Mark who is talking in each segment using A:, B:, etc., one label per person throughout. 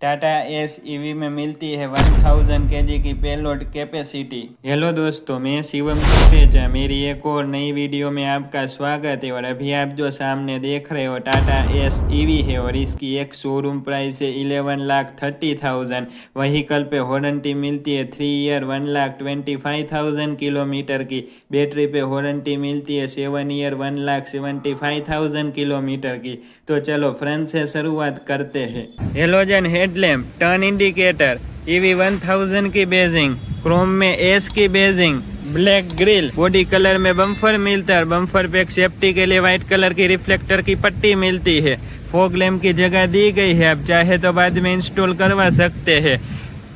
A: Tata S EV में मिलती है 1000 केजी की पेलोड कैपेसिटी। हेलो दोस्तों, मैं शिवम सुखेजा। मेरी एक और नई वीडियो में आपका स्वागत है। और अभी आप जो सामने देख रहे हो टाटा एस ईवी है और इसकी एक शोरूम प्राइस है 11,30,000। व्हीकल पे वारंटी मिलती है 3 ईयर 1,25,000 किलोमीटर की। बैटरी पे वारंटी मिलती है 7 ईयर 1,75,000 किलोमीटर की। तो चलो फ्रंट से शुरुआत करते हैं। Halogen headlamp, turn indicator, EV 1000 की बेजिंग, क्रोम में एस की Beijing, black grill, body colour में बम्फर मिलता है। बम्फर पे एक सेफ्टी के लिए व्हाइट कलर की रिफ्लेक्टर की पट्टी मिलती है। फॉग लैम्प की जगह दी गई है, आप चाहे तो बाद में इंस्टॉल करवा सकते हैं।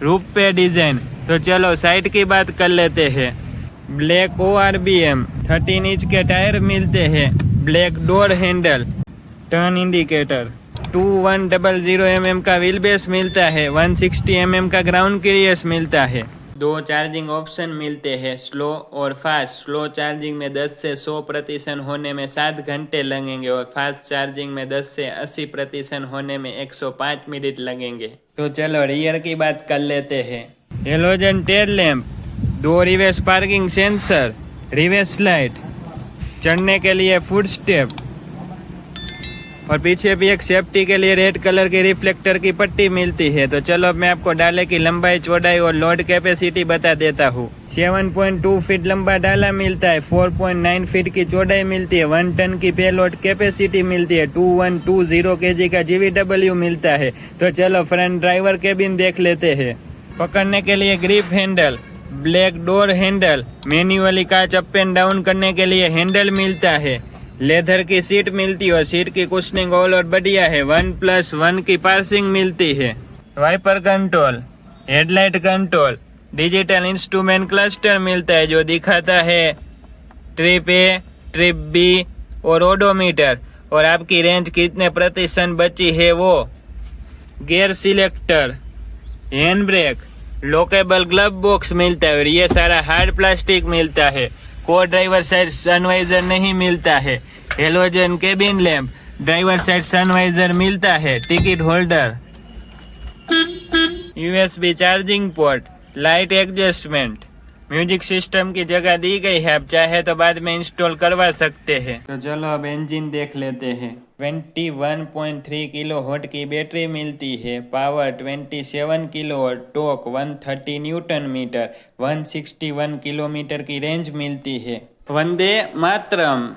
A: रूफ पे डिजाइन। तो चलो साइड की बात कर लेते हैं। ब्लैक ORBM 13 इंच के टायर मिलते हैं। Black door handle, turn indicator, 2100 mm का व्हील बेस मिलता है। 160 mm का ग्राउंड क्लियरेंस मिलता है। 2 चार्जिंग ऑप्शन मिलते हैं, स्लो और फास्ट। स्लो चार्जिंग में 10 से 100% होने में 7 घंटे लगेंगे और फास्ट चार्जिंग में 10 से 80% होने में 105 मिनट लगेंगे। तो चलो रियर की बात कर लेते हैं। Halogen tail lamp, 2 reverse parking sensor, reverse light, चढ़ने के लिए फुट स्टेप और पीछे भी एक सेफ्टी के लिए रेड कलर की रिफ्लेक्टर की पट्टी मिलती है। तो चलो अब मैं आपको डाले की लंबाई, चौड़ाई और लोड कैपेसिटी बता देता हूँ। 7.2 फीट लंबा डाला मिलता है। 4.9 फीट की चौड़ाई मिलती है। 1 टन की पेलोड कैपेसिटी मिलती है। 2120 kg का GVW मिलता है। तो चलो फ्रंट ड्राइवर केबिन देख लेते हैं। पकड़ने के लिए grip handle, black door handle, manually कांच अप एंड डाउन करने के लिए हैंडल मिलता है। लेदर की सीट मिलती है और सीट की कुशनिंग ऑल और बढ़िया है। 1+1 की पार्सिंग मिलती है। Wiper control, headlight control, digital instrument cluster मिलता है जो दिखाता है ट्रिप A, ट्रिप B और ओडोमीटर और आपकी रेंज कितने प्रतिशत बची है वो। Gear selector, hand brake, lockable glove box मिलता है और ये सारा हार्ड प्लास्टिक मिलता है। को ड्राइवर साइड सनवाइजर नहीं मिलता है। Halogen cabin lamp, driver side sun visor मिलता है। Ticket holder, USB charging port, light adjustment, music system की जगह दी गई है, आप चाहे तो बाद में इंस्टॉल करवा सकते हैं। तो चलो अब इंजन देख लेते हैं। 21.3 किलोवाट की बैटरी मिलती है। Power 27 kilowatt, torque 130 newton metre, 161 kilometre की रेंज मिलती है। वंदे मातरम।